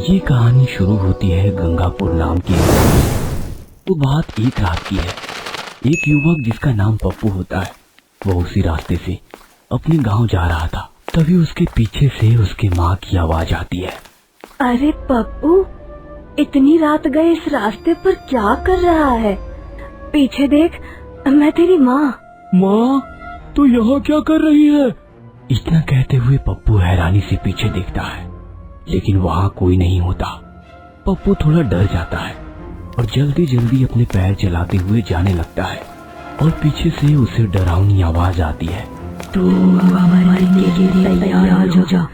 ये कहानी शुरू होती है गंगापुर नाम की। वो बात एक रात की है। एक युवक जिसका नाम पप्पू होता है, वो उसी रास्ते से अपने गांव जा रहा था। तभी उसके पीछे से उसकी माँ की आवाज आती है। अरे पप्पू, इतनी रात गए इस रास्ते पर क्या कर रहा है? पीछे देख, मैं तेरी माँ। माँ, तू यहाँ क्या कर रही है? इतना कहते हुए पप्पू हैरानी से पीछे देखता है, लेकिन वहाँ कोई नहीं होता। पप्पू थोड़ा डर जाता है और जल्दी जल्दी अपने पैर चलाते हुए जाने लगता है और पीछे से उसे डरावनी आवाज आती है। तू मरने के लिए तैयार हो जा।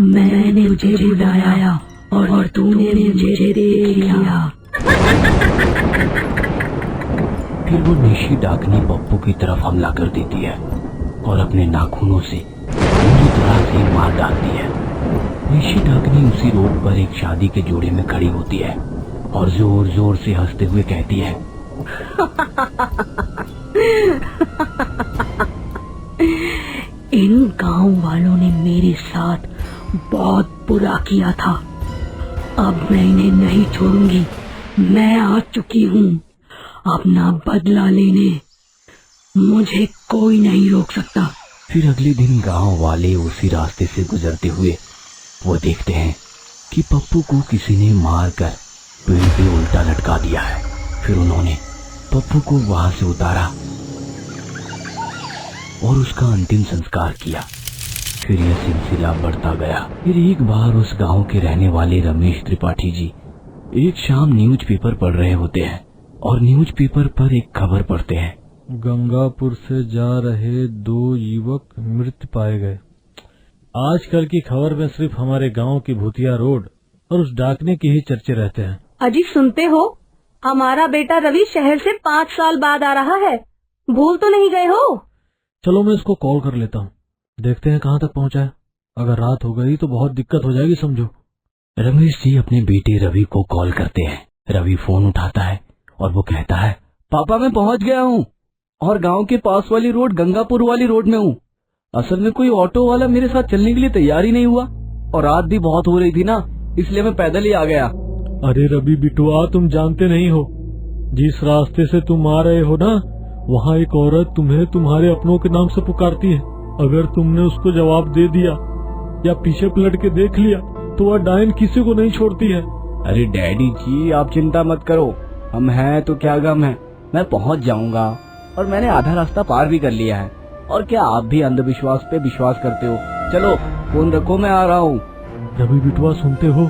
मैंने तुझे बुलाया और तूने मुझे देख लिया। फिर वो निशी डाकनी पप्पू की तरफ हमला कर देती है और अपने नाखूनों से पूरी तरह से मार डालती है। निशी डाकनी उसी रोड पर एक शादी के जोड़े में खड़ी होती है और जोर जोर से हंसते हुए कहती है, इन गांव वालों ने मेरे साथ बहुत बुरा किया था। अब मैं इन्हें नहीं छोड़ूंगी। मैं आ चुकी हूँ अपना बदला लेने। मुझे कोई नहीं रोक सकता। फिर अगले दिन गांव वाले उसी रास्ते से गुजरते हुए वो देखते हैं कि पप्पू को किसी ने मार कर पेड़ पे उल्टा लटका दिया है। फिर उन्होंने पप्पू को वहां से उतारा और उसका अंतिम संस्कार किया। फिर यह सिलसिला बढ़ता गया। फिर एक बार उस गांव के रहने वाले रमेश त्रिपाठी जी एक शाम न्यूज़पेपर पढ़ रहे होते हैं और न्यूज़पेपर पर एक खबर पढ़ते हैं। गंगापुर से जा रहे 2 युवक मृत पाए गए। आजकल की खबर में सिर्फ हमारे गांव की भूतिया रोड और उस डाकने के ही चर्चे रहते हैं। अजी सुनते हो, हमारा बेटा रवि शहर से 5 साल बाद आ रहा है। भूल तो नहीं गए हो? चलो मैं इसको कॉल कर लेता हूँ, देखते हैं कहाँ तक पहुँचा है। अगर रात हो गई तो बहुत दिक्कत हो जाएगी समझो। रमेश जी अपने बेटे रवि को कॉल करते हैं। रवि फोन उठाता है और वो कहता है, पापा मैं पहुँच गया हूँ और गांव के पास वाली रोड गंगापुर वाली रोड में हूँ। असल में कोई ऑटो वाला मेरे साथ चलने के लिए तैयार ही नहीं हुआ और रात भी बहुत हो रही थी ना, इसलिए मैं पैदल ही आ गया। अरे रवि बिटुआ, तुम जानते नहीं हो, जिस रास्ते से तुम आ रहे हो ना, वहाँ एक औरत तुम्हें तुम्हारे अपनों के नाम से पुकारती है। अगर तुमने उसको जवाब दे दिया या पीछे पलट के देख लिया तो वह डायन किसी को नहीं छोड़ती है। अरे डैडी जी आप चिंता मत करो, हम हैं तो क्या गम है, मैं पहुँच जाऊंगा और मैंने आधा रास्ता पार भी कर लिया है। और क्या आप भी अंधविश्वास पे विश्वास करते हो? चलो फोन रखो, मैं आ रहा हूँ। रवि बिटुआ सुनते हो,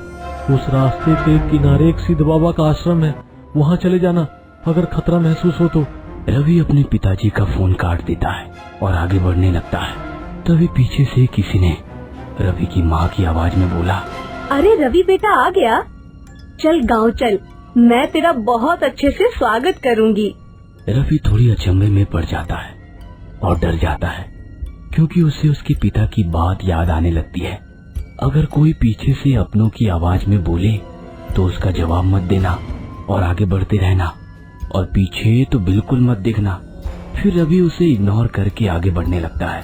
उस रास्ते के किनारे एक सिद्ध बाबा का आश्रम है, वहाँ चले जाना अगर खतरा महसूस हो तो। रवि अपने पिताजी का फोन काट देता है और आगे बढ़ने लगता है। तभी पीछे से किसी ने रवि की माँ की आवाज में बोला, अरे रवि बेटा आ गया, चल गांव चल, मैं तेरा बहुत अच्छे से स्वागत करूंगी। रवि थोड़ी अचंभे में पड़ जाता है और डर जाता है क्योंकि उसे उसके पिता की बात याद आने लगती है। अगर कोई पीछे से अपनों की आवाज में बोले तो उसका जवाब मत देना और आगे बढ़ते रहना, और पीछे तो बिल्कुल मत देखना। फिर रवि उसे इग्नोर करके आगे बढ़ने लगता है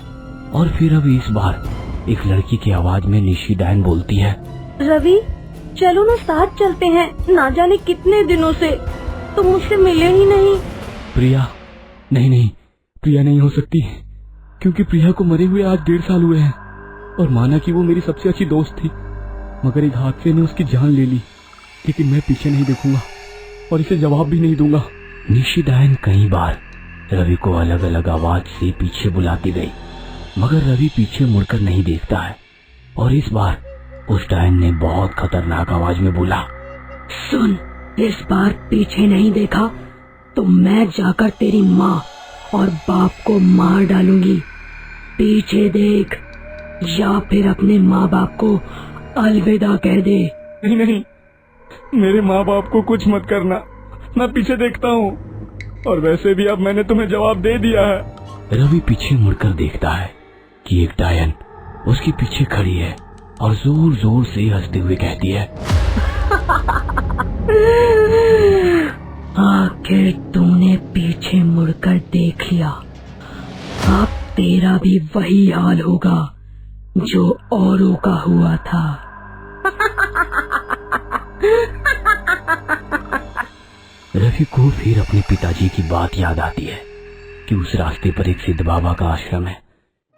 और फिर अभी इस बार एक लड़की की आवाज में निशी डायन बोलती है, रवि चलो ना साथ चलते हैं, ना जाने कितने दिनों से तुम मुझसे मिले ही नहीं। प्रिया, नहीं नहीं प्रिया नहीं हो सकती, क्योंकि प्रिया को मरे हुए आज 1.5 साल हुए हैं और माना कि वो मेरी सबसे अच्छी दोस्त थी, मगर एक हादसे ने उसकी जान ले ली। लेकिन मैं पीछे नहीं देखूंगा और इसे जवाब भी नहीं दूंगा। निशी डायन कई बार रवि को अलग अलग आवाज से पीछे बुलाती गई, मगर रवि पीछे मुड़कर नहीं देखता है। और इस बार उस डायन ने बहुत खतरनाक आवाज में बोला, सुन, इस बार पीछे नहीं देखा तो मैं जाकर तेरी माँ और बाप को मार डालूंगी। पीछे देख या फिर अपने माँ बाप को अलविदा कह दे। नहीं नहीं, मेरे माँ बाप को कुछ मत करना, मैं पीछे देखता हूँ, और वैसे भी अब मैंने तुम्हें जवाब दे दिया है। रवि पीछे मुड़कर देखता है कि एक डायन उसके पीछे खड़ी है और जोर जोर से हंसते हुए कहती है, आखिर तूने पीछे मुड़कर देख लिया, अब तेरा भी वही हाल होगा जो औरों का हुआ था। रवि को फिर अपने पिताजी की बात याद आती है कि उस रास्ते पर एक सिद्ध बाबा का आश्रम है।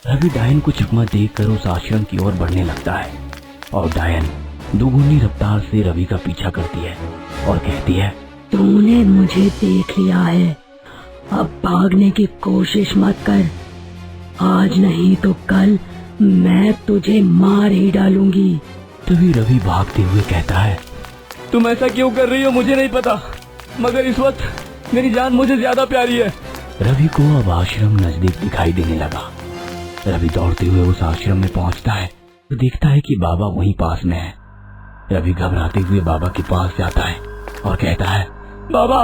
रवि डायन को चकमा देखकर उस आश्रम की ओर बढ़ने लगता है और डायन दोगुनी रफ्तार से रवि का पीछा करती है और कहती है, तूने मुझे देख लिया है, अब भागने की कोशिश मत कर। आज नहीं तो कल मैं तुझे मार ही डालूंगी। तभी रवि भागते हुए कहता है, तुम ऐसा क्यों कर रही हो मुझे नहीं पता, मगर इस वक्त मेरी जान मुझे ज्यादा प्यारी है। रवि को अब आश्रम नजदीक दिखाई देने लगा। रवि दौड़ते हुए उस आश्रम में पहुंचता है तो देखता है कि बाबा वहीं पास में है। रवि घबराते हुए बाबा के पास जाता है और कहता है, बाबा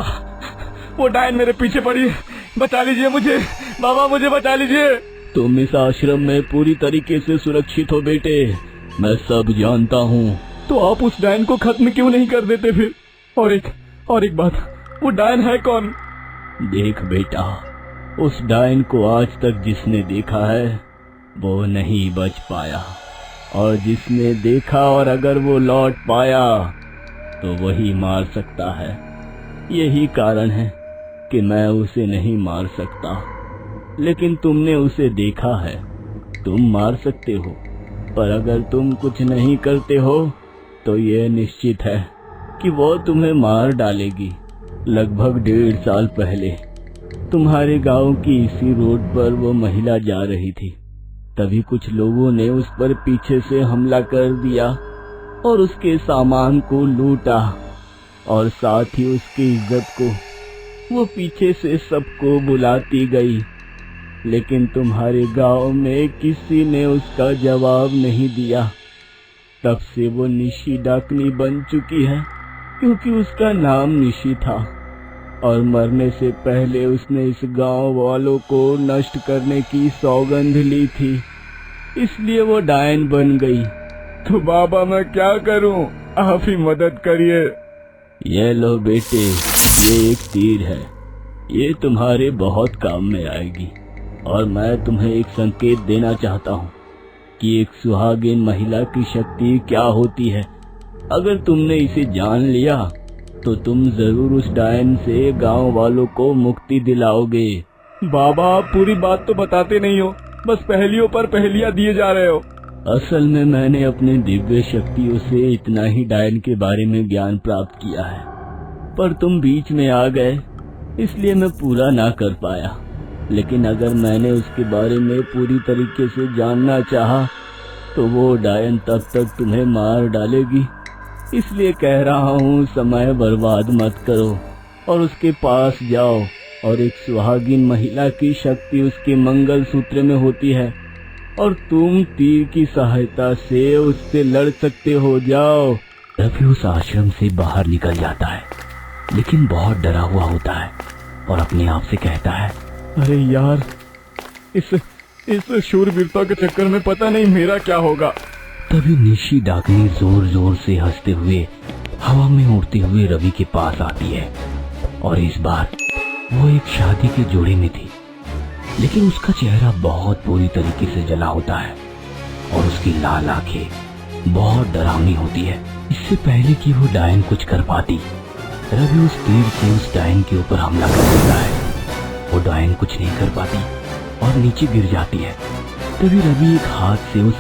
वो डायन मेरे पीछे पड़ी है, बचा लीजिए मुझे, बाबा मुझे बचा लीजिए। तुम इस आश्रम में पूरी तरीके से सुरक्षित हो बेटे, मैं सब जानता हूँ। तो आप उस डायन को खत्म क्यों नहीं कर देते फिर? और एक बात, वो डायन है कौन? देख बेटा, उस डायन को आज तक जिसने देखा है वो नहीं बच पाया, और जिसने देखा और अगर वो लौट पाया तो वही मार सकता है। यही कारण है कि मैं उसे नहीं मार सकता, लेकिन तुमने उसे देखा है, तुम मार सकते हो। पर अगर तुम कुछ नहीं करते हो तो यह निश्चित है कि वो तुम्हें मार डालेगी। लगभग 1.5 साल पहले तुम्हारे गांव की इसी रोड पर वो महिला जा रही थी, तभी कुछ लोगों ने उस पर पीछे से हमला कर दिया और उसके सामान को लूटा, और साथ ही उसकी इज्जत को वो पीछे से सबको बुलाती गई। लेकिन तुम्हारे गांव में किसी ने उसका जवाब नहीं दिया। तब से वो निशी डाकनी बन चुकी है, क्योंकि उसका नाम निशी था, और मरने से पहले उसने इस गांव वालों को नष्ट करने की सौगंध ली थी, इसलिए वो डायन बन गई। तो बाबा मैं क्या करूं, आप ही मदद करिए। ये लो बेटे, ये एक तीर है, ये तुम्हारे बहुत काम में आएगी, और मैं तुम्हें एक संकेत देना चाहता हूँ कि एक सुहागिन महिला की शक्ति क्या होती है। अगर तुमने इसे जान लिया तो तुम जरूर उस डायन से गांव वालों को मुक्ति दिलाओगे। बाबा आप पूरी बात तो बताते नहीं हो, बस पहेलियों पर पहेलियां दिए जा रहे हो। असल में मैंने अपने दिव्य शक्तियों से इतना ही डायन के बारे में ज्ञान प्राप्त किया है, पर तुम बीच में आ गए इसलिए मैं पूरा ना कर पाया। लेकिन अगर मैंने उसके बारे में पूरी तरीके से जानना चाहा तो वो डायन तब तक तुम्हें मार डालेगी। इसलिए कह रहा हूँ समय बर्बाद मत करो और उसके पास जाओ, और एक सुहागिन महिला की शक्ति उसके मंगल सूत्र में होती है, और तुम तीर की सहायता से उससे लड़ सकते हो। जाओ। रवि उस आश्रम से बाहर निकल जाता है, लेकिन बहुत डरा हुआ होता है और अपने आप से कहता है, अरे यार, इस शूरवीरता के चक्कर में पता नहीं मेरा क्या होगा। तभी निशी डाकनी जोर जोर से हंसते हुए हवा में उड़ते हुए रवि के पास आती है, और इस बार वो एक शादी के जोड़े में थी, लेकिन उसका चेहरा बहुत बुरी तरीके से जला होता है और उसकी लाल आंखें बहुत डरावनी होती है। इससे पहले कि वो डायन कुछ कर पाती, रवि उस तीर से उस डायन के ऊपर हमला कर देता है। वो डायन कुछ नहीं कर पाती और नीचे गिर जाती है। तभी रवि एक हाथ से उस